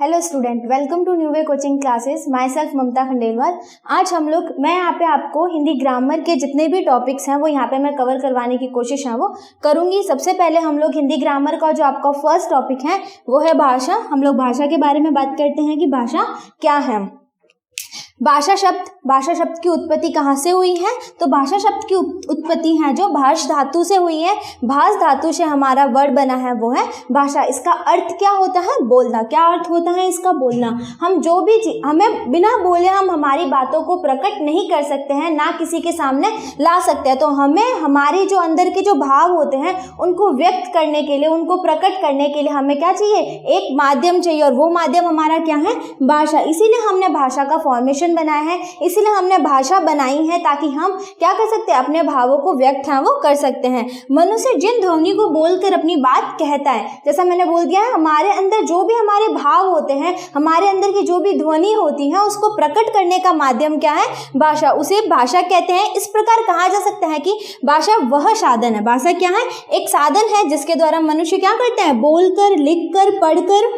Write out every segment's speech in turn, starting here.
Hello student, welcome to new way coaching classes. Myself Mamta Khandelwal. आज मैं यहाँ पे आपको हिंदी ग्रामर के जितने भी टॉपिक्स हैं वो यहाँ पे मैं कवर करवाने की कोशिश है वो करूँगी। सबसे पहले हम लोग हिंदी ग्रामर का जो आपका फर्स्ट टॉपिक है वो है भाषा। हम लोग भाषा के बारे में बात करते हैं कि भाषा क्या है। भाषा शब्द की उत्पत्ति कहाँ से हुई है? तो भाषा शब्द की उत्पत्ति है जो भाष धातु से हुई है। भाष धातु से हमारा वर्ड बना है वो है भाषा। इसका अर्थ क्या होता है? बोलना। क्या अर्थ होता है इसका? बोलना। हम जो भी हमें बिना बोले हम हमारी बातों को प्रकट नहीं कर सकते हैं, ना किसी के सामने ला सकते हैं। तो हमें हमारी जो अंदर के जो भाव होते हैं उनको व्यक्त करने के लिए, उनको प्रकट करने के लिए हमें क्या चाहिए? एक माध्यम चाहिए, और वो माध्यम हमारा क्या है? भाषा। इसीलिए हमने भाषा का फॉर्मेशन बनाया है, इसीलिए हमने भाषा बनाई है ताकि हम क्या कर सकते हैं? अपने भावों को व्यक्त है वो कर सकते हैं। मनुष्य जिन ध्वनि को बोलकर अपनी बात कहता है, जैसा मैंने बोल दिया है, हमारे अंदर जो भी हमारे भाव होते हैं, हमारे अंदर की जो भी ध्वनि होती है उसको प्रकट करने का माध्यम क्या है? भाषा। उसे भाषा कहते हैं। इस प्रकार कहा जा सकता है कि भाषा वह साधन है। भाषा क्या है? एक साधन है जिसके द्वारा मनुष्य क्या करता है? बोलकर, लिखकर, पढ़कर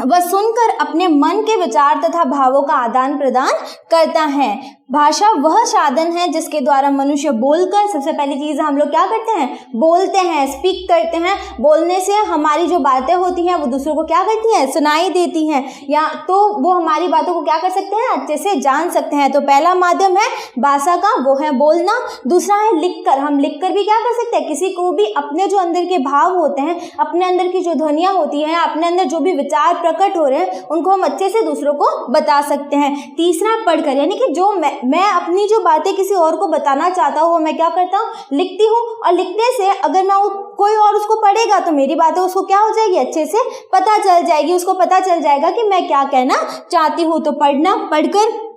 वह सुनकर अपने मन के विचार तथा भावों का आदान प्रदान करता है। भाषा वह साधन है जिसके द्वारा मनुष्य बोलकर, सबसे पहली चीज हम लोग क्या करते हैं? बोलते हैं, स्पीक करते हैं। बोलने से हमारी जो बातें होती हैं वो दूसरों को क्या करती हैं? सुनाई देती हैं, या तो वो हमारी बातों को क्या कर सकते हैं? अच्छे से जान सकते हैं। तो पहला माध्यम है भाषा का, वो है बोलना। दूसरा है लिखकर। हम लिखकर भी क्या कर सकते हैं? किसी को भी अपने जो अंदर के भाव होते हैं, अपने अंदर की जो ध्वनियां होती हैं, अपने अंदर जो भी विचार प्रकट हो रहे हैं उनको हम अच्छे से दूसरों को बता सकते हैं। तीसरा पढ़कर, यानी कि जो मैं अपनी जो बातें किसी और को बताना चाहता हूँ वो मैं क्या करता हूँ? लिखती हूँ। और लिखने से अगर मैं कोई और उसको पढ़ेगा तो मेरी बातें उसको क्या हो जाएगी? अच्छे से पता चल जाएगी। उसको पता चल जाएगा कि मैं क्या कहना चाहती हूँ। तो पढ़ना, पढ़कर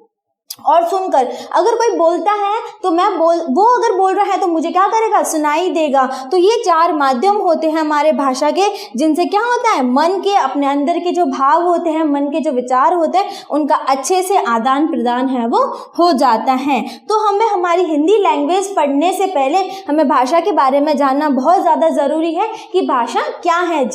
और सुनकर। अगर कोई बोलता है तो वो अगर बोल रहा है तो मुझे क्या करेगा? सुनाई देगा। तो ये चार माध्यम होते हैं हमारे भाषा के, जिनसे क्या होता है? मन के, अपने अंदर के जो भाव होते हैं, मन के जो विचार होते हैं, उनका अच्छे से आदान प्रदान है वो हो जाता है। तो हमें हमारी हिंदी लैंग्वेज पढ़ने से पहले हमें भाषा के बारे में जानना बहुत ज़्यादा ज़रूरी है कि भाषा क्या है।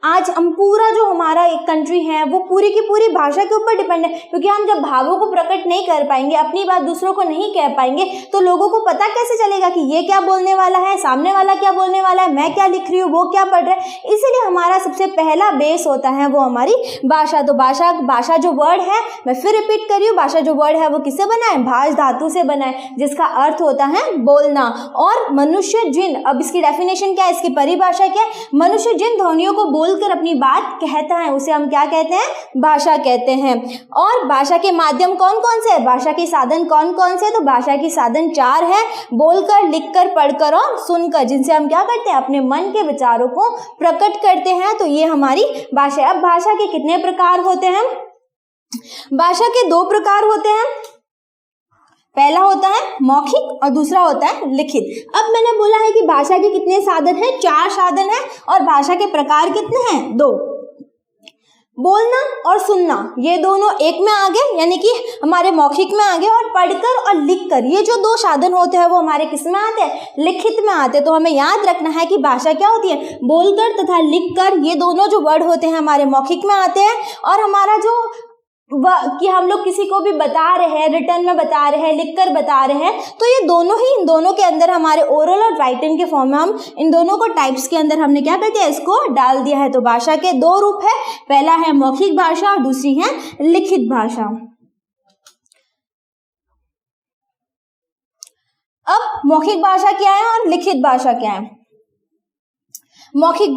आज हम पूरा जो हमारा एक कंट्री है वो पूरी की पूरी भाषा के ऊपर डिपेंड है, क्योंकि हम जब भावों को प्रकट नहीं कर पाएंगे, अपनी बात दूसरों को नहीं कह पाएंगे, तो लोगों को पता कैसे चलेगा कि ये क्या बोलने वाला है, सामने वाला क्या बोलने वाला है, मैं क्या लिख रही हूँ, वो क्या पढ़ रहा है। इसीलिए हमारा सबसे पहला बेस होता है वो हमारी भाषा। तो भाषा जो वर्ड है, मैं फिर रिपीट कर रही हूँ, भाषा जो वर्ड है वो किससे बना है? भाष धातु से बना है, जिसका अर्थ होता है बोलना। और मनुष्य जिन, अब इसकी डेफिनेशन क्या है, इसकी परिभाषा क्या है? मनुष्य जिन ध्वनियों को बोलकर अपनी बात कहता है उसे हम क्या कहते हैं? भाषा कहते हैं। और भाषा के माध्यम कौन कौन से है? भाषा के साधन कौन कौन से? तो भाषा के साधन चार है: बोलकर, लिखकर, पढ़कर और सुनकर, जिनसे हम क्या करते हैं? अपने मन के विचारों को प्रकट करते हैं। तो ये हमारी भाषा है। अब भाषा के कितने प्रकार होते हैं? भाषा के दो प्रकार होते हैं। पहला होता है मौखिक और दूसरा होता है लिखित। अब मैंने बोला है कि भाषा के कितने साधन हैं? चार साधन हैं। और भाषा के प्रकार कितने हैं? दो। बोलना और सुनना, ये दोनों एक में आ गए, यानी कि हमारे मौखिक में आ गए। और पढ़कर और लिखकर, ये जो दो साधन होते हैं वो हमारे किस में आते हैं? लिखित में आते हैं। तो हमें याद रखना है कि भाषा क्या होती है? बोलकर तथा लिखकर, ये दोनों जो वर्ड होते हैं हमारे मौखिक में आते हैं। और हमारा जो कि हम लोग किसी को भी बता रहे हैं, रिटर्न में बता रहे हैं, लिखकर बता रहे हैं, तो ये दोनों ही, इन दोनों के अंदर हमारे ओरल और राइटन के फॉर्म में हम इन दोनों को टाइप्स के अंदर हमने क्या कर दिया? इसको डाल दिया है। तो भाषा के दो रूप है, पहला है मौखिक भाषा और दूसरी है लिखित भाषा। अब मौखिक भाषा क्या है और लिखित भाषा क्या है? मौखिक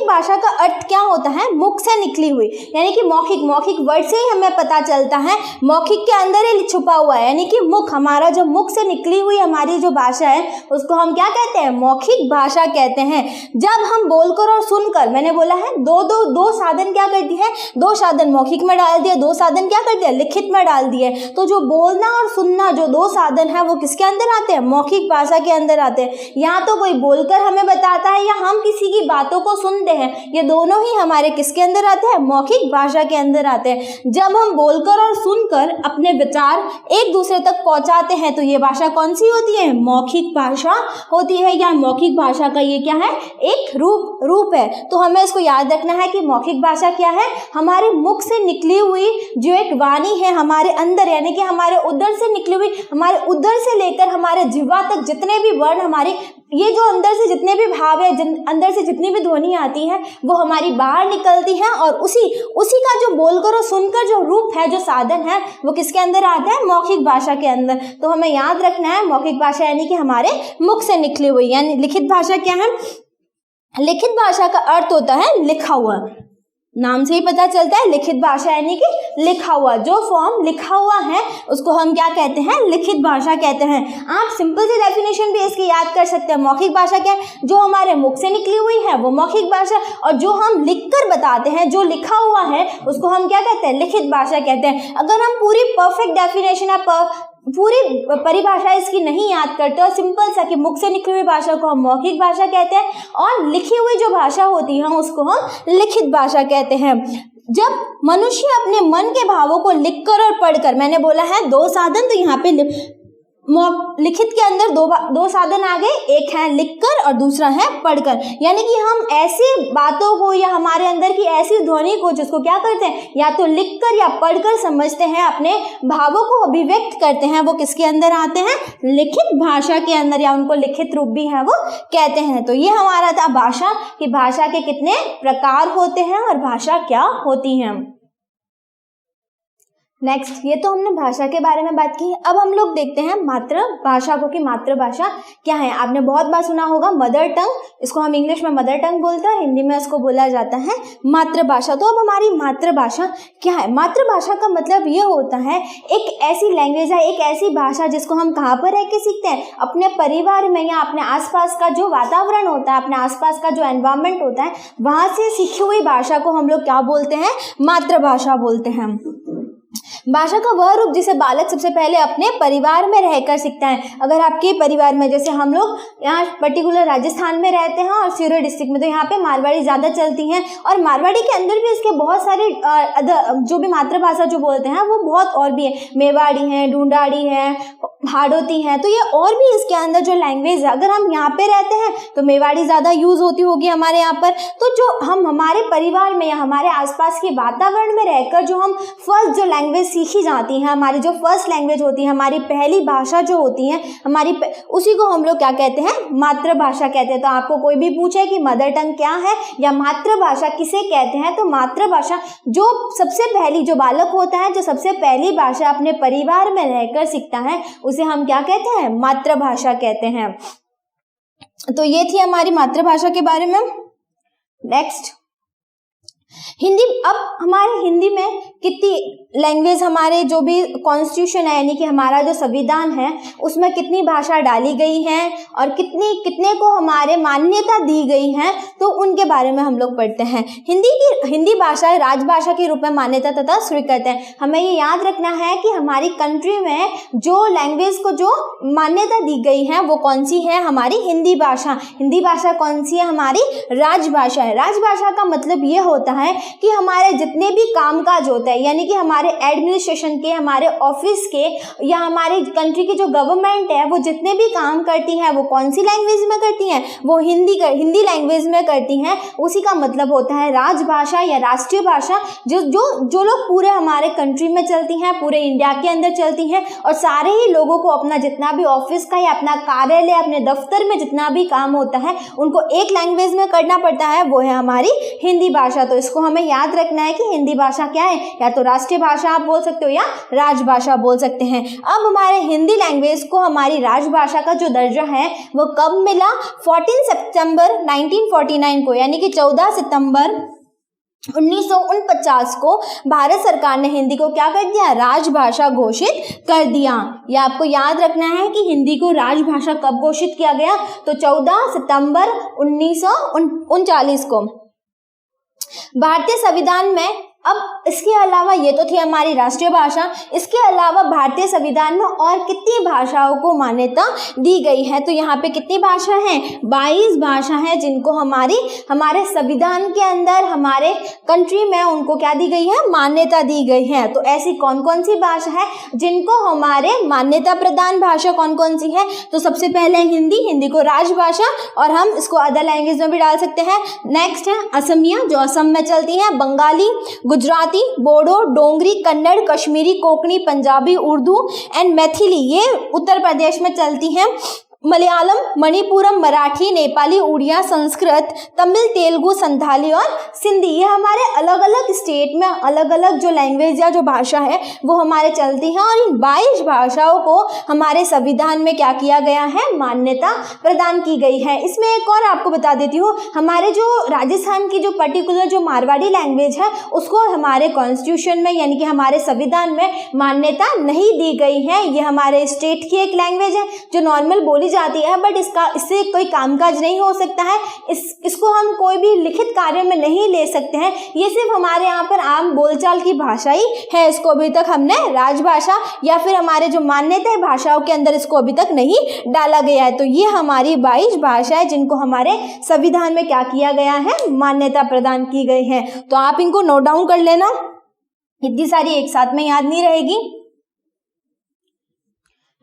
भाषा का अर्थ क्या होता है? मुख से निकली हुई, यानी कि मौखिक वर्ड से ही हमें पता चलता है, मौखिक के अंदर ही छुपा हुआ है, यानी कि मुख, हमारा जो मुख से निकली हुई हमारी जो भाषा है उसको हम क्या कहते हैं? मौखिक भाषा कहते हैं। जब हम बोलकर और सुनकर, मैंने बोला है दो साधन क्या करती है? दो साधन मौखिक में डाल दिए, दो साधन क्या कर दिया? लिखित में डाल दिए। तो जो बोलना और सुनना, जो दो साधन है वो किसके अंदर आते हैं? मौखिक भाषा के अंदर आते हैं। या तो कोई बोलकर हमें बताता है, या हम किसी किसी की बातों को सुनते हैं, ये दोनों ही हमारे किसके अंदर आते हैं? मौखिक भाषा के अंदर आते हैं। जब हम बोलकर और सुनकर अपने विचार एक दूसरे तक पहुंचाते हैं तो ये भाषा कौन सी होती है? मौखिक भाषा होती है। या मौखिक भाषा का ये क्या है? एक रूप है। तो हमें इसको याद रखना है कि मौखिक भाषा क्या है? हमारे मुख से निकली हुई जो एक वाणी है हमारे अंदर, यानी कि हमारे उदर से निकली हुई, हमारे उदर से लेकर हमारे जिह्वा तक जितने भी वर्ण हमारे, ये जो अंदर से जितने भी भाव है, अंदर से जितनी भी ध्वनि आती है वो हमारी बाहर निकलती है, और उसी का जो बोलकर और सुनकर जो रूप है, जो साधन है, वो किसके अंदर आता है? मौखिक भाषा के अंदर। तो हमें याद रखना है मौखिक भाषा यानी कि हमारे मुख से निकली हुई। यानी लिखित भाषा क्या है? लिखित भाषा का अर्थ होता है लिखा हुआ। नाम से ही पता चलता है लिखित भाषा यानी कि लिखा हुआ। जो फॉर्म लिखा हुआ है उसको हम क्या कहते हैं? लिखित भाषा कहते हैं। आप सिंपल सी डेफिनेशन भी इसकी याद कर सकते हैं। मौखिक भाषा क्या है? जो हमारे मुख से निकली हुई है वो मौखिक भाषा, और जो हम लिखकर बताते हैं, जो लिखा हुआ है, उसको हम क्या कहते हैं? लिखित भाषा कहते हैं। अगर हम पूरी परफेक्ट डेफिनेशन पूरी परिभाषा इसकी नहीं याद करते और सिंपल सा कि मुख से निकली हुई भाषा को हम मौखिक भाषा कहते हैं, और लिखी हुई जो भाषा होती है उसको हम लिखित भाषा कहते हैं। जब मनुष्य अपने मन के भावों को लिखकर और पढ़कर, मैंने बोला है दो साधन, तो यहाँ पे लिखित के अंदर दो साधन आ गए, एक है लिखकर और दूसरा है पढ़कर। यानी कि हम ऐसी बातों को या हमारे अंदर की ऐसी ध्वनि को जिसको क्या करते हैं? या तो लिखकर या पढ़कर समझते हैं, अपने भावों को अभिव्यक्त करते हैं, वो किसके अंदर आते हैं? लिखित भाषा के अंदर, या उनको लिखित रूप भी है वो कहते हैं। तो ये हमारा था भाषा, कि भाषा के कितने प्रकार होते हैं और भाषा क्या होती है। नेक्स्ट, ये तो हमने भाषा के बारे में बात की। अब हम लोग देखते हैं मातृभाषा को, कि मातृभाषा क्या है। आपने बहुत बार सुना होगा मदर टंग, इसको हम इंग्लिश में मदर टंग बोलते हैं और हिंदी में इसको बोला जाता है मातृभाषा। तो अब हमारी मातृभाषा क्या है? मातृभाषा का मतलब ये होता है एक ऐसी लैंग्वेज है, एक ऐसी भाषा जिसको हम कहाँ पर रह के सीखते हैं? अपने परिवार में, या अपने आसपास का जो वातावरण होता है, अपने आसपास का जो एनवायरनमेंट होता है, वहाँ से सीखी हुई भाषा को हम लोग क्या बोलते हैं? मातृभाषा बोलते हैं। भाषा का वह रूप जिसे बालक सबसे पहले अपने परिवार में रहकर सीखता है। अगर आपके परिवार में, जैसे हम लोग यहाँ पर्टिकुलर राजस्थान में रहते हैं और सिरोही डिस्ट्रिक्ट में, तो यहाँ पे मारवाड़ी ज़्यादा चलती हैं, और मारवाड़ी के अंदर भी इसके बहुत सारे जो भी मातृभाषा जो बोलते हैं वो बहुत और भी है। मेवाड़ी है, ढूंढाड़ी है, हाड़ौती है, तो ये और भी इसके अंदर जो लैंग्वेज है, अगर हम यहाँ पे रहते हैं तो मेवाड़ी ज़्यादा यूज़ होती होगी हमारे यहाँ पर। तो जो हम हमारे परिवार में या हमारे आसपास के वातावरण में रहकर जो हम फर्स्ट जो लैंग्वेज सीखी जाती है, हमारी जो फर्स्ट लैंग्वेज होती है, हमारी पहली भाषा जो होती है हमारी, उसी को हम लोग क्या कहते हैं? मातृभाषा कहते हैं। तो आपको कोई भी पूछे कि मदर टंग क्या है या मातृभाषा किसे कहते हैं, तो मातृभाषा जो सबसे पहली, जो बालक होता है जो सबसे पहली भाषा अपने परिवार में रहकर सीखता है, उसे हम क्या कहते हैं? मातृभाषा कहते हैं। तो ये थी हमारी मातृभाषा के बारे में। नेक्स्ट, हिंदी। अब हमारे हिंदी में कितनी लैंग्वेज, हमारे जो भी कॉन्स्टिट्यूशन है यानी कि हमारा जो संविधान है उसमें कितनी भाषा डाली गई है और कितने को हमारे मान्यता दी गई है, तो उनके बारे में हम लोग पढ़ते हैं। हिंदी भाषा राजभाषा के रूप में मान्यता तथा स्वीकृत है। हमें ये याद रखना है कि हमारी कंट्री में जो लैंग्वेज को जो मान्यता दी गई है वो कौन सी है? हमारी हिंदी भाषा। हिंदी भाषा कौन सी है? हमारी राजभाषा है। राजभाषा का मतलब ये होता है कि हमारे जितने भी कामकाज होता है, यानी कि हमारे एडमिनिस्ट्रेशन के, हमारे ऑफिस के, या हमारे कंट्री की जो गवर्नमेंट है वो जितने भी काम करती है वो कौन सी लैंग्वेज में करती हैं? वो हिंदी लैंग्वेज में करती हैं। उसी का मतलब होता है राजभाषा या राष्ट्रीय भाषा, जो लोग पूरे हमारे कंट्री में चलती हैं, पूरे इंडिया के अंदर चलती हैं, और सारे ही लोगों को अपना जितना भी ऑफिस का या अपना कार्यालय, अपने दफ्तर में जितना भी काम होता है उनको एक लैंग्वेज में करना पड़ता है, वो है हमारी हिंदी भाषा। तो इसको हमें याद रखना है कि हिंदी भाषा क्या है? या तो राष्ट्रीय भाषा आप बोल सकते हो या राजभाषा बोल सकते हैं। अब हमारे हिंदी लैंग्वेज को हमारी राजभाषा का जो दर्जा है वो कब मिला? 14 सितंबर 1949 को, यानी कि 14 सितंबर 1949 को भारत सरकार ने हिंदी को क्या कर दिया? राजभाषा घोषित कर दिया। यह आपको याद रखना है कि हिंदी को राजभाषा कब घोषित किया गया? तो 14 सितंबर 1939 को। भारतीय संविधान में अब इसके अलावा ये तो थी हमारी राष्ट्रीय भाषा, इसके अलावा भारतीय संविधान में और कितनी भाषाओं को मान्यता दी गई है? तो यहाँ पे कितनी भाषा हैं? 22 भाषा हैं जिनको हमारे संविधान के अंदर हमारे कंट्री में उनको क्या दी गई है? मान्यता दी गई है। तो ऐसी कौन कौन सी भाषा है जिनको हमारे मान्यता प्रदान भाषा कौन कौन सी है? तो सबसे पहले हिंदी को राजभाषा और हम इसको अदर लैंग्वेज में भी डाल सकते हैं। नेक्स्ट है असमिया जो असम में चलती है, बंगाली, गुजराती, बोडो, डोंगरी, कन्नड़, कश्मीरी, कोंकणी, पंजाबी, उर्दू एंड मैथिली ये उत्तर प्रदेश में चलती हैं। मलयालम, मणिपुरम, मराठी, नेपाली, उड़िया, संस्कृत, तमिल, तेलुगु, संथाली और सिंधी ये हमारे अलग अलग स्टेट में अलग अलग जो लैंग्वेज या जो भाषा है वो हमारे चलती हैं। और इन 22 भाषाओं को हमारे संविधान में क्या किया गया है? मान्यता प्रदान की गई है। इसमें एक और आपको बता देती हूँ, हमारे जो राजस्थान की जो पर्टिकुलर जो मारवाड़ी लैंग्वेज है उसको हमारे कॉन्स्टिट्यूशन में यानी कि हमारे संविधान में मान्यता नहीं दी गई है। ये हमारे स्टेट की एक लैंग्वेज है जो नॉर्मल बोली जाती है, बट इससे कोई कामकाज नहीं हो सकता है, इसको हम कोई भी लिखित कार्य में नहीं ले सकते हैं। ये सिर्फ हमारे यहाँ पर आम बोलचाल की भाषा ही है। इसको अभी तक हमने राजभाषा या फिर हमारे जो मान्यता है भाषाओं के अंदर इसको अभी तक नहीं डाला गया है। तो ये हमारी 22 भाषाएं जिनको हमारे संविधान में क्या किया गया है? मान्यता प्रदान की गई है। तो आप इनको नोट डाउन कर लेना, इतनी सारी एक साथ में याद नहीं रहेगी।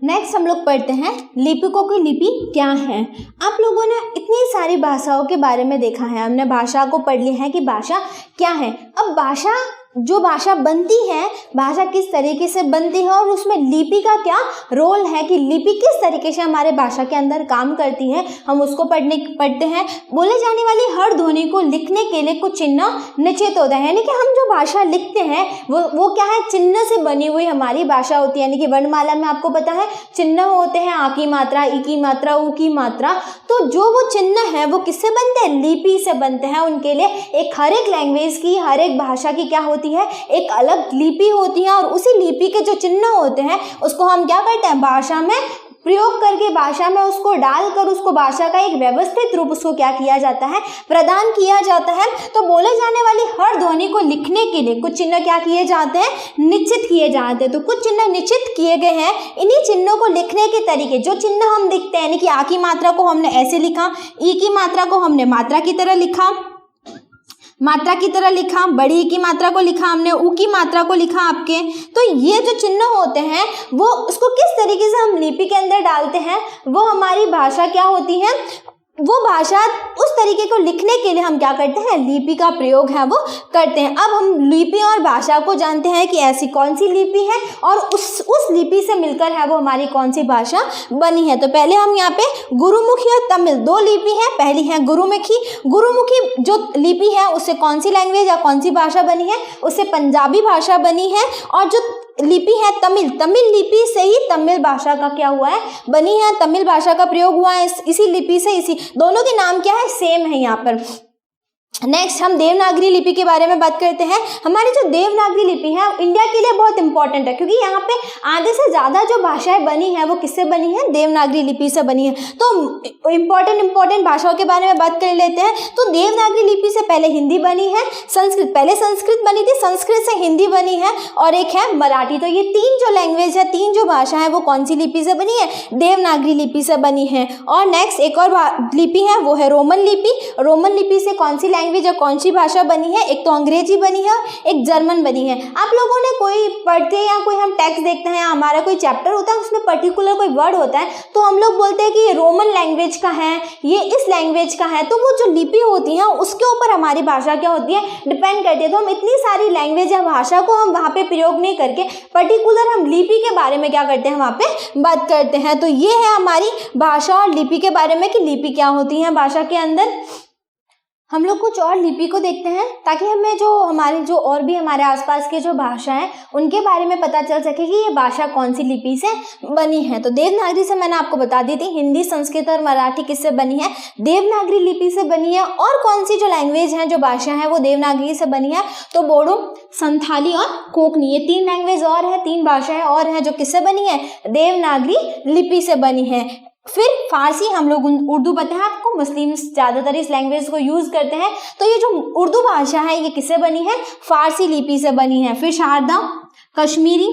नेक्स्ट हम लोग पढ़ते हैं लिपिकों की लिपि क्या है। आप लोगों ने इतनी सारी भाषाओं के बारे में देखा है, हमने भाषा को पढ़ लिया है कि भाषा क्या है। अब जो भाषा बनती है, भाषा किस तरीके से बनती है और उसमें लिपि का क्या रोल है कि लिपि किस तरीके से हमारे भाषा के अंदर काम करती है, हम उसको पढ़ते हैं। बोले जाने वाली हर ध्वनि को लिखने के लिए कुछ चिन्ह निश्चित होता है, यानी कि हम जो भाषा लिखते हैं वो क्या है? चिन्ह से बनी हुई हमारी भाषा होती है। यानी कि वर्णमाला में आपको पता है चिन्ह होते हैं, आ की मात्रा, ई की मात्रा, ऊ की मात्रा। तो जो वो चिन्ह है वो किससे बनते हैं? लिपि से बनते हैं। उनके लिए हर एक लैंग्वेज की, हर एक भाषा की क्या होती है? एक अलग लिपि होती है। और उसी लिपि के जो चिन्ह होते हैं उसको हम क्या करते हैं? भाषा में प्रयोग करके, भाषा में उसको डालकर उसको भाषा का एक व्यवस्थित रूप उसको क्या किया जाता है? प्रदान किया जाता है। तो बोले जाने वाली हर ध्वनि को लिखने के लिए कुछ चिन्ह क्या किए जाते हैं? निश्चित किए जाते हैं। तो कुछ चिन्ह निश्चित किए गए हैं। इन्हीं चिन्हों को लिखने के तरीके, जो चिन्ह हम लिखते हैं, यानी कि आ की मात्रा को हमने ऐसे लिखा, ई की मात्रा को हमने मात्रा की तरह लिखा, बड़ी की मात्रा को लिखा हमने, ऊ की मात्रा को लिखा आपके। तो ये जो चिन्ह होते हैं वो उसको किस तरीके से हम लिपि के अंदर डालते हैं, वो हमारी भाषा क्या होती है? वो भाषा उस तरीके को लिखने के लिए हम क्या करते हैं? लिपि का प्रयोग है वो करते हैं। अब हम लिपि और भाषा को जानते हैं कि ऐसी कौन सी लिपि है और उस लिपि से मिलकर है वो हमारी कौन सी भाषा बनी है। तो पहले हम यहाँ पे गुरुमुखी और तमिल 2 लिपि है। पहली है गुरुमुखी जो लिपि है उससे कौन सी लैंग्वेज या कौन सी भाषा बनी है? उससे पंजाबी भाषा बनी है। और जो लिपि है तमिल लिपि से ही तमिल भाषा का क्या हुआ है? बनी है। तमिल भाषा का प्रयोग हुआ है इसी लिपि से। इसी दोनों के नाम क्या है? सेम है यहाँ पर। नेक्स्ट हम देवनागरी लिपि के बारे में बात करते हैं। हमारी जो देवनागरी लिपि है इंडिया के लिए बहुत इंपॉर्टेंट है, क्योंकि यहाँ पे आधे से ज़्यादा जो भाषाएं बनी है वो किससे बनी है? देवनागरी लिपि से बनी है। तो इंपॉर्टेंट भाषाओं के बारे में बात कर लेते हैं। तो देवनागरी लिपि से पहले हिंदी बनी है, पहले संस्कृत बनी थी, संस्कृत से हिंदी बनी है और एक है मराठी। तो ये 3 जो लैंग्वेज है, 3 जो भाषा है वो कौन सी लिपि से बनी है? देवनागरी लिपि से बनी है। और नेक्स्ट एक और लिपि है वो है रोमन लिपि। रोमन लिपि से कौन सी लैंग्वेज या कौन सी भाषा बनी है? एक तो अंग्रेजी बनी है, एक जर्मन बनी है। आप लोगों ने कोई पढ़ते या कोई हम टेक्स्ट देखते हैं, हमारा कोई चैप्टर होता है उसमें पर्टिकुलर कोई वर्ड होता है तो हम लोग बोलते हैं कि ये रोमन लैंग्वेज का है, ये इस लैंग्वेज का है। तो वो जो लिपि होती है उसके ऊपर हमारी भाषा क्या होती है? डिपेंड करती है। तो हम इतनी सारी लैंग्वेज या भाषा को हम वहाँ पे प्रयोग नहीं करके पर्टिकुलर हम लिपि के बारे में क्या करते हैं? वहाँ पे बात करते हैं। तो ये है हमारी भाषा और लिपि के बारे में कि लिपि क्या होती है भाषा के अंदर। हम लोग कुछ और लिपि को देखते हैं ताकि हमें जो और भी हमारे आसपास के जो भाषा है उनके बारे में पता चल सके कि ये भाषा कौन सी लिपि से बनी है। तो देवनागरी से मैंने आपको बता दी थी, हिंदी, संस्कृत और मराठी किससे बनी है? देवनागरी लिपि से बनी है। और कौन सी जो लैंग्वेज है, जो भाषा है वो देवनागरी से बनी है? तो बोडो, संथाली और कोंकणी, ये 3 लैंग्वेज और है, 3 भाषाएं और हैं जो किससे बनी है? देवनागरी लिपि से बनी है। फिर फारसी, हम लोग उर्दू पता है आपको, मुस्लिम ज़्यादातर इस लैंग्वेज को यूज़ करते हैं। तो ये जो उर्दू भाषा है ये किससे बनी है? फारसी लिपि से बनी है। फिर शारदा, कश्मीरी,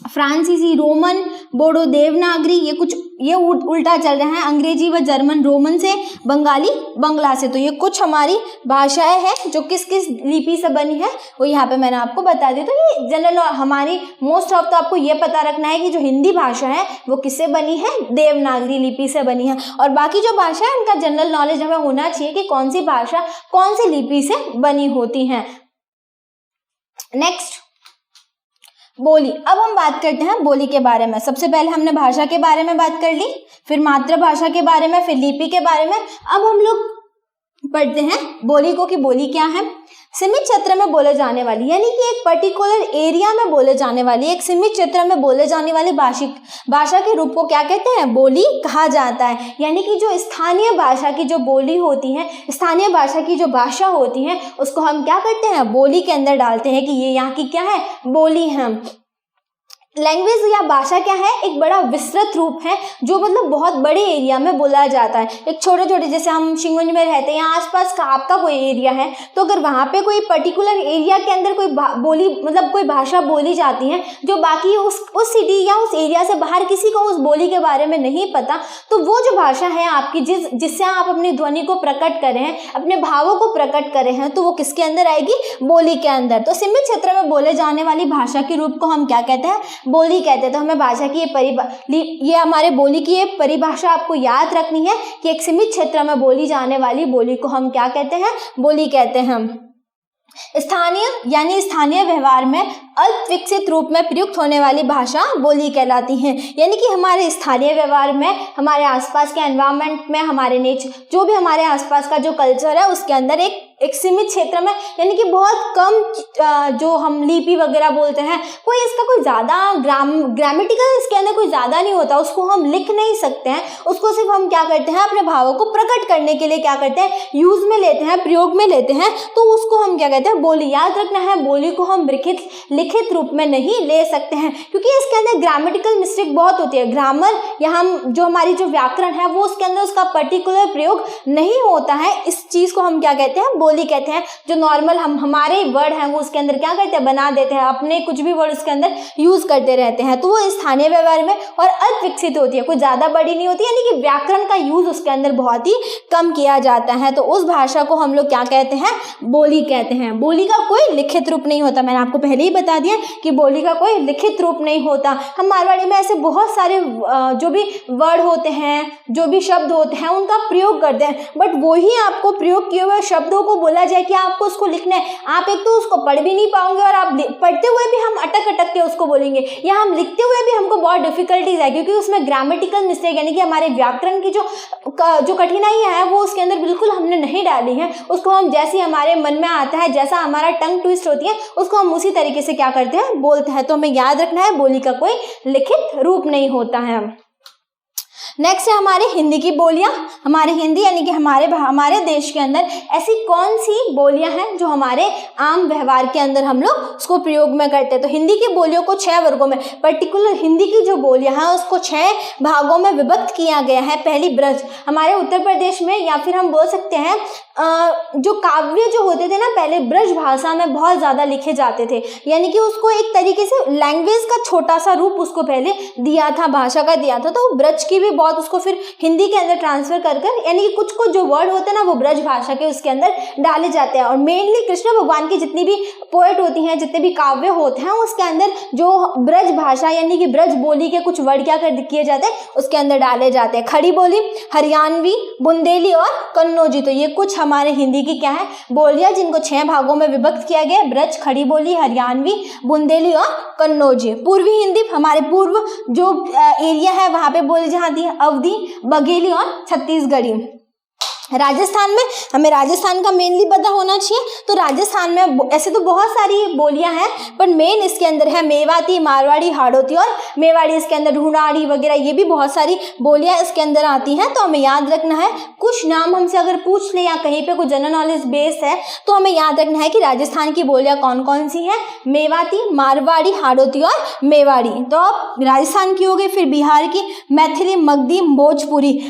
फ्रांसीसी, रोमन, बोडो, देवनागरी, ये उल्टा चल रहा है, अंग्रेजी व जर्मन रोमन से, बंगाली बंगला से। तो ये कुछ हमारी भाषाएं हैं जो किस किस लिपि से बनी है वो यहाँ पे मैंने आपको बता दी। तो ये जनरल हमारी मोस्ट ऑफ, तो आपको ये पता रखना है कि जो हिंदी भाषा है वो किससे बनी है? देवनागरी लिपि से बनी है। और बाकी जो भाषा है उनका जनरल नॉलेज हमें होना चाहिए कि कौन सी भाषा कौन सी लिपि से बनी होती है। नेक्स्ट, बोली। अब हम बात करते हैं बोली के बारे में। सबसे पहले हमने भाषा के बारे में बात कर ली, फिर मातृभाषा के बारे में, फिर लिपि के बारे में। अब हम लोग पढ़ते हैं बोली को कि बोली क्या है। सीमित क्षेत्र में बोले जाने वाली, यानी कि एक पर्टिकुलर एरिया में बोले जाने वाली, एक सीमित क्षेत्र में बोले जाने वाली भाषा के रूप को क्या कहते हैं? बोली कहा जाता है। यानी कि जो स्थानीय भाषा की जो बोली होती है, स्थानीय भाषा की जो भाषा होती है, उसको हम क्या करते हैं? बोली के अंदर डालते हैं कि ये यहाँ की क्या है? बोली है। लैंग्वेज या भाषा क्या है? एक बड़ा विस्तृत रूप है जो मतलब बहुत बड़े एरिया में बोला जाता है। एक छोटे छोटे, जैसे हम शिंगुंज में रहते हैं, यहाँ आसपास का आपका कोई एरिया है, तो अगर वहाँ पे कोई पर्टिकुलर एरिया के अंदर कोई बोली मतलब कोई भाषा बोली जाती है जो बाकी उस सिटी या उस एरिया से बाहर किसी को उस बोली के बारे में नहीं पता, तो वो जो भाषा है आपकी जिससे आप अपनी ध्वनि को प्रकट कर रहे हैं, अपने भावों को प्रकट कर रहे हैं, तो वो किसके अंदर आएगी? बोली के अंदर। तो सीमित क्षेत्र में बोले जाने वाली भाषा के रूप को हम क्या कहते हैं? बोली कहते हैं। तो हमें भाषा की ये हमारे बोली की ये परिभाषा आपको याद रखनी है कि एक सीमित क्षेत्र में बोली जाने वाली बोली को हम क्या कहते हैं? बोली कहते हैं। स्थानीय, यानी स्थानीय व्यवहार में अल्प विकसित रूप में प्रयुक्त होने वाली भाषा बोली कहलाती है। यानी कि हमारे स्थानीय व्यवहार में, हमारे आसपास के एनवायरनमेंट में, हमारे नेचर, जो भी हमारे आसपास का जो कल्चर है उसके अंदर एक सीमित क्षेत्र में, यानी कि बहुत कम जो हम लिपि वगैरह बोलते हैं, कोई इसका कोई ज़्यादा ग्रामेटिकल इसके अंदर कोई ज़्यादा नहीं होता, उसको हम लिख नहीं सकते हैं, उसको सिर्फ हम क्या करते हैं? अपने भावों को प्रकट करने के लिए क्या करते हैं? यूज़ में लेते हैं, प्रयोग में लेते हैं, तो उसको हम क्या कहते हैं? बोली। याद रखना है, बोली को हम लिखित रूप में नहीं ले सकते हैं, क्योंकि इसके अंदर ग्रामेटिकल मिस्टेक बहुत होती है। ग्रामर या हम जो हमारी जो व्याकरण है वो उसके अंदर उसका पर्टिकुलर प्रयोग नहीं होता है। इस चीज़ को हम क्या कहते हैं? बोली कहते हैं। जो नॉर्मल हमारे वर्ड हैं वो उसके अंदर क्या करते हैं? बना देते हैं, अपने कुछ भी वर्ड उसके अंदर यूज करते रहते हैं, तो वो स्थानीय व्यवहार में और अल्प विकसित होती है, कोई ज़्यादा बड़ी नहीं होती, यानी कि व्याकरण का यूज उसके अंदर बहुत ही कम किया जाता है। तो उस भाषा को हम लोग क्या कहते हैं? बोली कहते हैं। बोली का कोई लिखित रूप नहीं होता। मैंने आपको पहले ही बता दिया कि बोली का कोई लिखित रूप नहीं होता। हम मारवाड़ी में ऐसे बहुत सारे जो भी वर्ड होते हैं, जो भी शब्द होते हैं, उनका प्रयोग करते हैं, बट वही आपको प्रयोग किए हुए शब्दों को बोला जाए कि आपको उसको लिखना है, आप एक तो उसको पढ़ भी नहीं पाओगे और आप पढ़ते हुए भी हम अटक अटक के उसको बोलेंगे, या हम लिखते हुए भी हमको बहुत डिफिकल्टीज है, क्योंकि उसमें ग्रामेटिकल मिस्टेक, यानी कि हमारे व्याकरण की जो कठिनाई है वो उसके अंदर बिल्कुल हमने नहीं डाली है। उसको हम जैसे हमारे मन में आता है, जैसा हमारा टंग ट्विस्ट होती है, उसको हम उसी तरीके से क्या करते हैं? बोलते हैं। तो हमें याद रखना है, बोली का कोई लिखित रूप नहीं होता है। नेक्स्ट है हमारे हिंदी की बोलियां। हमारे हिंदी यानी कि हमारे देश के अंदर ऐसी कौन सी बोलियां हैं जो हमारे आम व्यवहार के अंदर हम लोग उसको प्रयोग में करते हैं। तो हिंदी की बोलियों को 6 वर्गों में, पर्टिकुलर हिंदी की जो बोलियां हैं उसको 6 भागों में विभक्त किया गया है। पहली ब्रज, हमारे उत्तर प्रदेश में, या फिर हम बोल सकते हैं जो काव्य जो होते थे ना पहले, ब्रज भाषा में बहुत ज़्यादा लिखे जाते थे, यानी कि उसको एक तरीके से लैंग्वेज का छोटा सा रूप उसको पहले दिया था, भाषा का दिया था। तो ब्रज की भी बहुत उसको फिर हिंदी के अंदर ट्रांसफर कर यानी कि कुछ जो वर्ड होते हैं ना वो ब्रज भाषा के उसके अंदर डाले जाते हैं। और मेनली कृष्ण भगवान की जितनी भी पोएट होती हैं, जितने भी काव्य होते हैं, उसके अंदर जो ब्रज भाषा यानी कि ब्रज बोली के कुछ वर्ड क्या किए जाते हैं, उसके अंदर डाले जाते हैं। खड़ी बोली, हरियाणवी, बुंदेली और कन्नौजी। तो ये कुछ हमारे हिंदी की क्या है? बोलियां, जिनको 6 भागों में विभक्त किया गया, ब्रज, खड़ी बोली, हरियाणवी, बुंदेली और कन्नौजी। पूर्वी हिंदी, हमारे पूर्व जो एरिया है वहां पे बोली जाती है अवधी, बघेली और छत्तीसगढ़ी। राजस्थान में, हमें राजस्थान का मेनली पता होना चाहिए। तो राजस्थान में ऐसे तो बहुत सारी बोलियां हैं, पर मेन इसके अंदर है मेवाती, मारवाड़ी, हाड़ौती और मेवाड़ी। इसके अंदर ढूंढाड़ी वगैरह ये भी बहुत सारी बोलियां इसके अंदर आती हैं। तो हमें याद रखना है, कुछ नाम हमसे अगर पूछ ले या कहीं पे कोई जनरल नॉलेज बेस है तो हमें याद रखना है कि राजस्थान की बोलियां कौन कौन सी हैं, मेवाती, मारवाड़ी, हाड़ौती और मेवाड़ी। तो अब राजस्थान की हो गई, फिर बिहार की मैथिली, मगधी, भोजपुरी।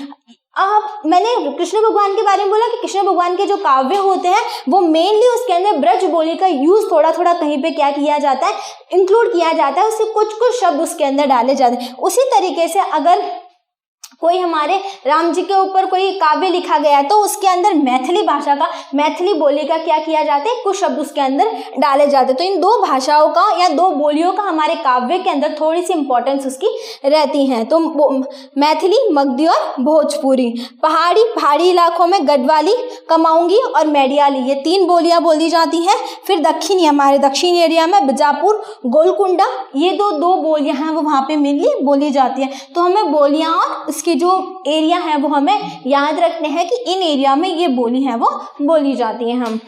मैंने कृष्ण भगवान के बारे में बोला कि कृष्ण भगवान के जो काव्य होते हैं वो मेनली उसके अंदर ब्रज बोली का यूज थोड़ा थोड़ा कहीं पे क्या किया जाता है, इंक्लूड किया जाता है, उससे कुछ कुछ शब्द उसके अंदर डाले जाते हैं। उसी तरीके से अगर कोई हमारे राम जी के ऊपर कोई काव्य लिखा गया है तो उसके अंदर मैथिली भाषा का, मैथिली बोली का क्या किया जाता है, कुछ शब्द उसके अंदर डाले जाते हैं। तो इन दो भाषाओं का या दो बोलियों का हमारे काव्य के अंदर थोड़ी सी इंपॉर्टेंस उसकी रहती है। तो मैथिली, मगधी और भोजपुरी। पहाड़ी इलाकों में गढ़वाली, कमाऊंगी और मेडियाली, ये 3 बोलियां बोली जाती हैं। फिर हमारे दक्षिण एरिया में बीजापुर, गोलकुंडा, ये दो बोलियां हैं वो वहाँ पे मेनली बोली जाती है। तो हमें बोलियां और इसके जो एरिया है वो हमें याद रखने हैं कि इन एरिया में ये बोली है वो बोली जाती है। हम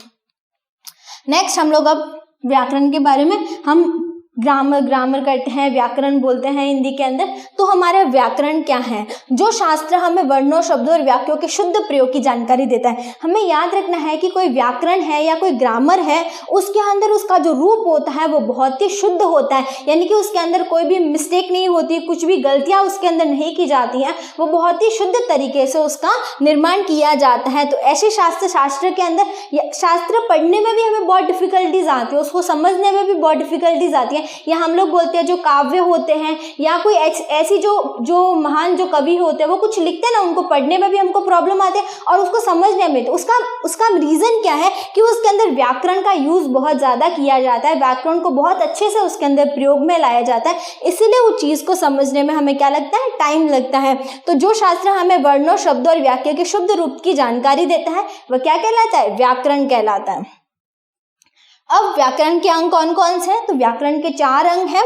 नेक्स्ट हम लोग अब व्याकरण के बारे में हम ग्रामर करते हैं, व्याकरण बोलते हैं हिंदी के अंदर। तो हमारा व्याकरण क्या है? जो शास्त्र हमें वर्णों, शब्दों और वाक्यों के शुद्ध प्रयोग की जानकारी देता है। हमें याद रखना है कि कोई व्याकरण है या कोई ग्रामर है, उसके अंदर उसका जो रूप होता है वो बहुत ही शुद्ध होता है, यानी कि उसके अंदर कोई भी मिस्टेक नहीं होती, कुछ भी गलतियां उसके अंदर नहीं की जाती हैं, वो बहुत ही शुद्ध तरीके से उसका निर्माण किया जाता है। तो ऐसे शास्त्र के अंदर, शास्त्र पढ़ने में भी हमें बहुत डिफिकल्टीज आती है, उसको समझने में भी बहुत डिफिकल्टीज आती है। या हम लोग बोलते हैं जो काव्य होते हैं या कोई ऐसी जो महान जो कवि होते हैं वो कुछ लिखते हैं ना, उनको पढ़ने में भी हमको प्रॉब्लम आती है और उसको समझने में। तो उसका रीजन क्या है कि उसके अंदर व्याकरण का यूज बहुत ज्यादा किया जाता है, व्याकरण को बहुत अच्छे से उसके अंदर प्रयोग में लाया जाता है, इसीलिए उस चीज को समझने में हमें क्या लगता है, टाइम लगता है। तो जो शास्त्र हमें वर्णों, शब्दों और वाक्यों के शुद्ध रूप की जानकारी देता है वह क्या कहलाता है? व्याकरण कहलाता है। अब व्याकरण के अंग कौन कौन से हैं? तो व्याकरण के 4 अंग हैं।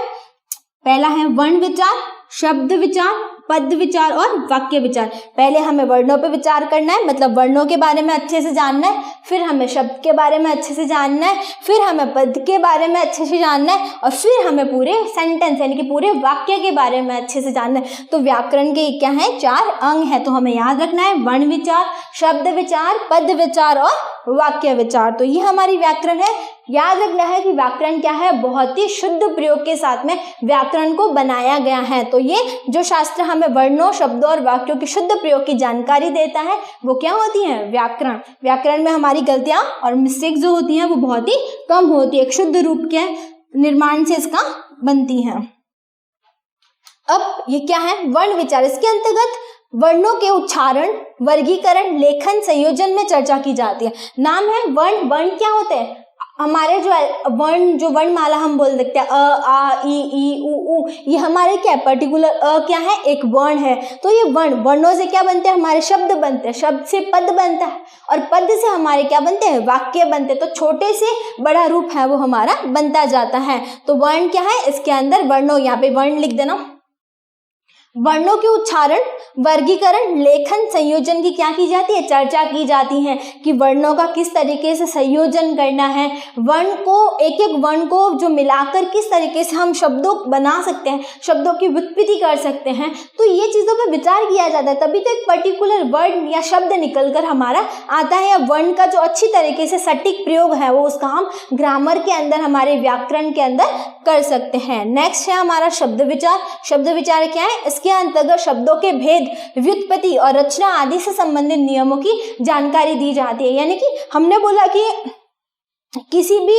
पहला है वर्ण विचार, शब्द विचार, पद विचार और वाक्य विचार। पहले हमें वर्णों पे विचार करना है, मतलब वर्णों के बारे में अच्छे से जानना है, फिर हमें शब्द के बारे में अच्छे से जानना है, फिर हमें पद के बारे में अच्छे से जानना है और फिर हमें पूरे सेंटेंस यानी कि पूरे वाक्य के बारे में अच्छे से जानना है। तो व्याकरण के क्या है? 4 अंग है। तो हमें याद रखना है वर्ण विचार, शब्द विचार, पद विचार और वाक्य विचार। तो ये हमारी व्याकरण है। याद रखना है कि व्याकरण क्या है? बहुत ही शुद्ध प्रयोग के साथ में व्याकरण को बनाया गया है। तो ये जो शास्त्र हमें वर्णों, शब्दों और वाक्यों की शुद्ध प्रयोग की जानकारी देता है वो क्या होती है? व्याकरण। व्याकरण में हमारी गलतियां और मिस्टेक जो होती हैं वो बहुत ही कम होती है, एक शुद्ध रूप के निर्माण से इसका बनती है। अब ये क्या है? वर्ण विचार। इसके अंतर्गत वर्णों के उच्चारण, वर्गीकरण, लेखन, संयोजन में चर्चा की जाती है। नाम है वर्ण। वर्ण क्या होते हैं? हमारे जो वर्णमाला हम बोल सकते हैं, अ, आ, ई, उ, ये हमारे क्या है? पर्टिकुलर क्या है? एक वर्ण है। तो ये वर्णों से क्या बनते हैं? हमारे शब्द बनते हैं, शब्द से पद बनता है और पद से हमारे क्या बनते हैं? वाक्य बनते हैं। तो छोटे से बड़ा रूप है वो हमारा बनता जाता है। तो वर्ण क्या है? इसके अंदर वर्णों, यहाँ पे वर्ण लिख देना। वर्णों के उच्चारण, वर्गीकरण, लेखन, संयोजन की क्या की जाती है? चर्चा की जाती है कि वर्णों का किस तरीके से संयोजन करना है, वर्ण को, एक एक वर्ण को जो मिलाकर किस तरीके से हम शब्दों बना सकते हैं, शब्दों की व्युत्पत्ति कर सकते हैं। तो ये चीजों पर विचार किया जाता है, तभी तो एक पर्टिकुलर वर्ड या शब्द निकलकर हमारा आता है। या वर्ण का जो अच्छी तरीके से सटीक प्रयोग है वो उसका हम ग्रामर के अंदर, हमारे व्याकरण के अंदर कर सकते हैं। नेक्स्ट है हमारा शब्द विचार। शब्द विचार क्या है? इसके अंतर्गत शब्दों के भेद, व्युत्पत्ति और रचना आदि से संबंधित नियमों की जानकारी दी जाती है। यानी कि हमने बोला कि किसी भी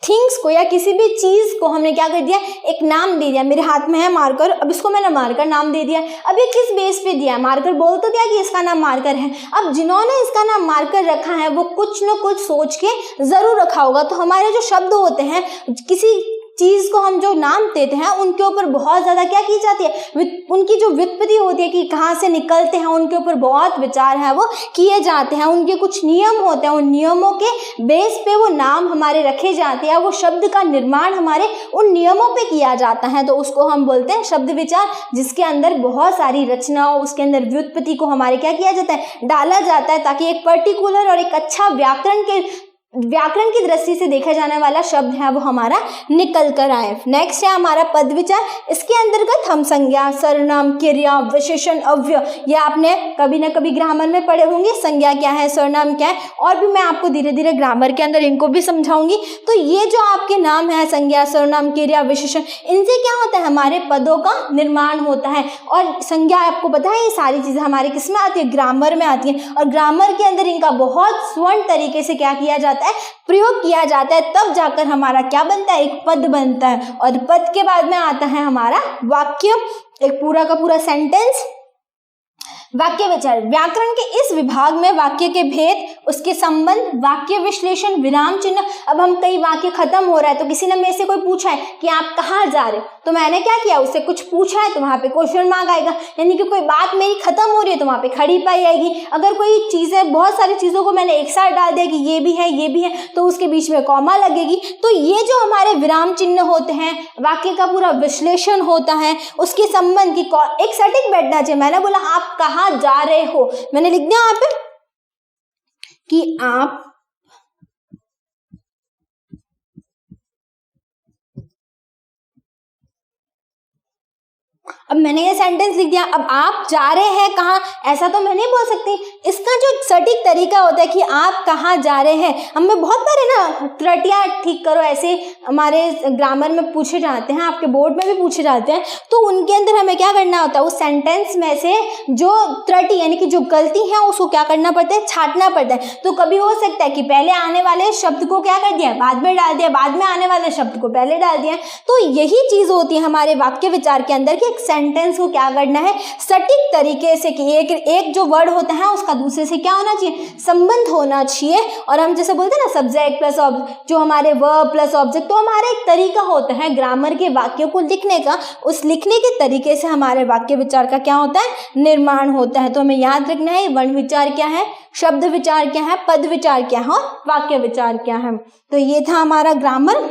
थिंग्स को या किसी भी चीज को हमने क्या कर दिया? एक नाम दे दिया। मेरे हाथ में है मार्कर, अब इसको मैंने मार्कर नाम दे दिया। अब ये किस बेस पे दिया? मार्कर बोल तो दिया कि इसका नाम मार्कर है। अब जिन्होंने इसका नाम मार्कर रखा है वो कुछ न कुछ सोच के जरूर रखा होगा। तो हमारे जो शब्द होते हैं, किसी चीज को हम जो नाम देते हैं उनके ऊपर बहुत ज्यादा क्या की जाती है, उनकी जो व्युत्पत्ति होती है कि कहाँ से निकलते हैं उनके ऊपर बहुत विचार है वो किए जाते हैं। उनके कुछ नियम होते हैं, उन नियमों के बेस पे वो नाम हमारे रखे जाते हैं, वो शब्द का निर्माण हमारे उन नियमों पे किया जाता है, तो उसको हम बोलते हैं शब्द विचार, जिसके अंदर बहुत सारी रचनाओं, उसके अंदर व्युत्पत्ति को हमारे क्या किया जाता है, डाला जाता है, ताकि एक पर्टिकुलर और एक अच्छा व्याकरण की दृष्टि से देखा जाने वाला शब्द है वो हमारा निकल कर आए। नेक्स्ट है हमारा पद विचार। इसके अंतर्गत हम संज्ञा, सर्वनाम, क्रिया, विशेषण, अव्यय, ये आपने कभी ना कभी ग्रामर में पढ़े होंगे, संज्ञा क्या है, सर्वनाम क्या है, और भी मैं आपको धीरे धीरे ग्रामर के अंदर इनको भी समझाऊंगी। तो ये जो आपके नाम है संज्ञा, सर्वनाम, क्रिया, विशेषण, इनसे क्या होता है, हमारे पदों का निर्माण होता है। और संज्ञा आपको पता है ये सारी चीजें हमारे किस में आती है, ग्रामर में आती है, और ग्रामर के अंदर इनका बहुत स्वर्ण तरीके से क्या किया जाता है, प्रयोग किया जाता है, तब जाकर हमारा क्या बनता है, एक पद बनता है। और पद के बाद में आता है हमारा वाक्य, एक पूरा का पूरा सेंटेंस। वाक्य विचार, व्याकरण के इस विभाग में वाक्य के भेद, उसके संबंध, वाक्य विश्लेषण, विराम चिन्ह। अब हम कई वाक्य खत्म हो रहा है तो किसी ने मेरे से कोई पूछा है कि आप कहाँ जा रहे हो, तो मैंने क्या किया, उससे कुछ पूछा है तो वहां पे क्वेश्चन मार्क आएगा, यानी कि कोई बात मेरी खत्म हो रही है तो वहां पे खड़ी पाई आएगी। अगर कोई चीजें, बहुत सारी चीजों को मैंने एक साथ डाल दिया कि ये भी है ये भी है, तो उसके बीच में कॉमा लगेगी। तो ये जो हमारे विराम चिन्ह होते हैं, वाक्य का पूरा विश्लेषण होता है, उसके संबंध की एक सटीक बैठना चाहिए। मैंने बोला आप कहाँ जा रहे हो, मैंने लिख दिया यहाँ पे कि आप अब मैंने ये सेंटेंस लिख दिया, अब आप जा रहे हैं कहाँ, ऐसा तो मैं नहीं बोल सकती। इसका जो सटीक तरीका होता है कि आप कहाँ जा रहे हैं, हमें बहुत सारे ना त्रुटियां ठीक करो ऐसे हमारे ग्रामर में पूछे जाते हैं, आपके बोर्ड में भी पूछे जाते हैं, तो उनके अंदर हमें क्या करना होता है, उस सेंटेंस में से जो त्रुटि यानी कि जो गलती है उसको क्या करना पड़ता है, छांटना पड़ता है। तो कभी हो सकता है कि पहले आने वाले शब्द को क्या कर दिया, बाद में डाल दिया, बाद में आने वाले शब्द को पहले डाल दिया। तो यही चीज होती है हमारे वाक्य विचार के अंदर कि एक सेंटेंस को क्या करना है, सटीक तरीके से कि एक जो वर्ड होता है उसका दूसरे से क्या होना चाहिए, संबंध होना चाहिए। और हम जैसे बोलते हैं ना सब्जेक्ट प्लस ऑब्जेक्ट, जो हमारे वर्ब प्लस ऑब्जेक्ट, तो हमारा एक तरीका होता है ग्रामर के वाक्यों को लिखने का, उस लिखने के तरीके से हमारे वाक्य विचार का क्या होता है, निर्माण होता है। तो हमें याद रखना है वर्ण विचार क्या है, शब्द विचार क्या है, पद विचार क्या है और वाक्य विचार क्या है। तो ये था हमारा ग्रामर।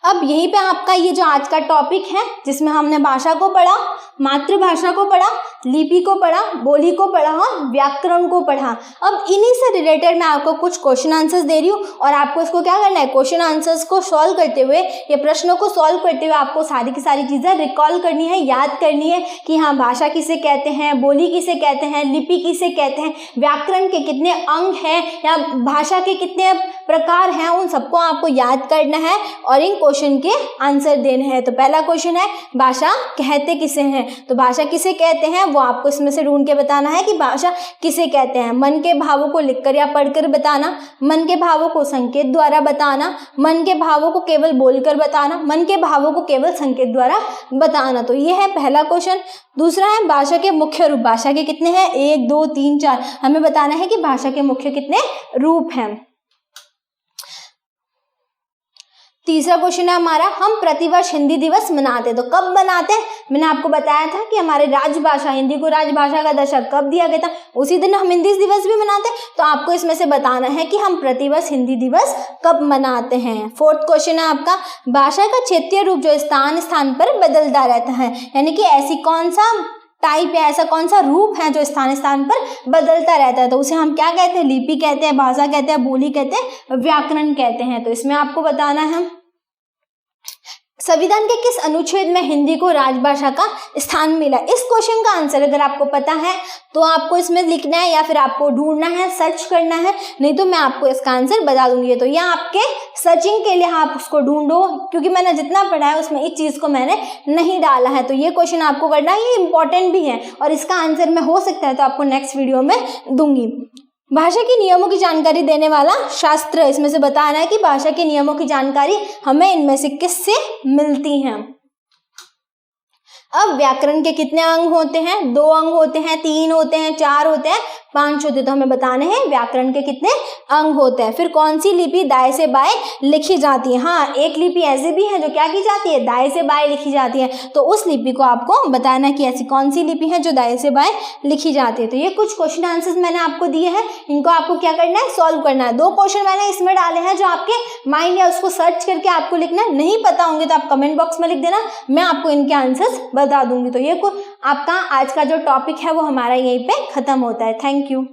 अब यहीं पे आपका ये जो आज का टॉपिक है जिसमें हमने भाषा को पढ़ा, मातृभाषा को पढ़ा, लिपि को पढ़ा, बोली को पढ़ा और व्याकरण को पढ़ा। अब इन्हीं से रिलेटेड मैं आपको कुछ क्वेश्चन आंसर्स दे रही हूँ और आपको इसको क्या करना है, क्वेश्चन आंसर्स को सॉल्व करते हुए या प्रश्नों को सॉल्व करते हुए आपको सारी की सारी चीज़ें रिकॉल करनी है, याद करनी है कि हाँ भाषा किसे कहते हैं, बोली किसे कहते हैं, लिपि किसे कहते हैं, व्याकरण के कितने अंग हैं या भाषा के कितने प्रकार हैं, उन सबको आपको याद करना है और इन क्वेश्चन के आंसर देने हैं। तो पहला क्वेश्चन है भाषा कहते किसे हैं, तो भाषा किसे कहते हैं वो आपको इसमें से ढूंढ के बताना है कि भाषा किसे कहते हैं। मन के भावों को लिखकर या पढ़कर बताना, मन के भावों को संकेत द्वारा बताना, मन के भावों को केवल बोलकर बताना, मन के भावों को केवल संकेत द्वारा बताना। तो ये है पहला क्वेश्चन। दूसरा है भाषा के मुख्य रूप, भाषा के कितने हैं, 1 2 3 4, हमें बताना है कि भाषा के मुख्य कितने रूप हैं। तीसरा क्वेश्चन है हमारा, हम प्रतिवर्ष हिंदी दिवस मनाते हैं, तो कब मनाते हैं। मैंने आपको बताया था कि हमारे राजभाषा हिंदी को राजभाषा का दर्जा कब दिया गया था, उसी दिन हम हिंदी दिवस भी मनाते हैं। तो आपको इसमें से बताना है कि हम प्रतिवर्ष हिंदी दिवस कब मनाते हैं। फोर्थ क्वेश्चन है आपका, भाषा का क्षेत्रीय रूप जो स्थान स्थान पर बदलता रहता है, यानी कि ऐसी कौन सा टाइप है, ऐसा कौन सा रूप है जो स्थान स्थान पर बदलता रहता है, तो उसे हम क्या कहते हैं, लिपि कहते हैं, भाषा कहते हैं, बोली कहते हैं, व्याकरण कहते हैं। तो इसमें आपको बताना है संविधान के किस अनुच्छेद में हिंदी को राजभाषा का स्थान मिला। इस क्वेश्चन का आंसर अगर आपको पता है तो आपको इसमें लिखना है या फिर आपको ढूंढना है, सर्च करना है, नहीं तो मैं आपको इसका आंसर बता दूंगी। तो यह आपके सर्चिंग के लिए आप उसको ढूंढो, क्योंकि मैंने जितना पढ़ा है उसमें इस चीज को मैंने नहीं डाला है। तो ये क्वेश्चन आपको करना है, ये इंपॉर्टेंट भी है और इसका आंसर मैं हो सकता है तो आपको नेक्स्ट वीडियो में दूंगी। भाषा के नियमों की जानकारी देने वाला शास्त्र, इसमें से बताना है कि भाषा के नियमों की जानकारी हमें इनमें से किससे मिलती है। अब व्याकरण के कितने अंग होते हैं, 2 अंग होते हैं, 3 होते हैं, 4 होते हैं, 5 होते हैं। तो हमें बताने हैं व्याकरण के कितने अंग होता है। फिर कौन सी लिपि दाएं से बाएं लिखी जाती है? हाँ, एक लिपि ऐसे भी है जो क्या की जाती है, दाएं से बाएं लिखी जाती है। तो उस लिपि को आपको बताना कि ऐसी कौन सी लिपि है जो दाएं से बाएं लिखी जाती है। तो ये कुछ क्वेश्चन आंसर्स मैंने आपको दिए हैं, इनको आपको क्या करना है, सॉल्व करना है। 2 क्वेश्चन मैंने इसमें डाले हैं जो आपके माइंड या उसको सर्च करके आपको लिखना है। नहीं पता होंगे तो आप कमेंट बॉक्स में लिख देना, मैं आपको इनके आंसर्स बता दूंगी। तो ये आपका आज का जो टॉपिक है वो हमारा यहीं पे खत्म होता है। Thank you.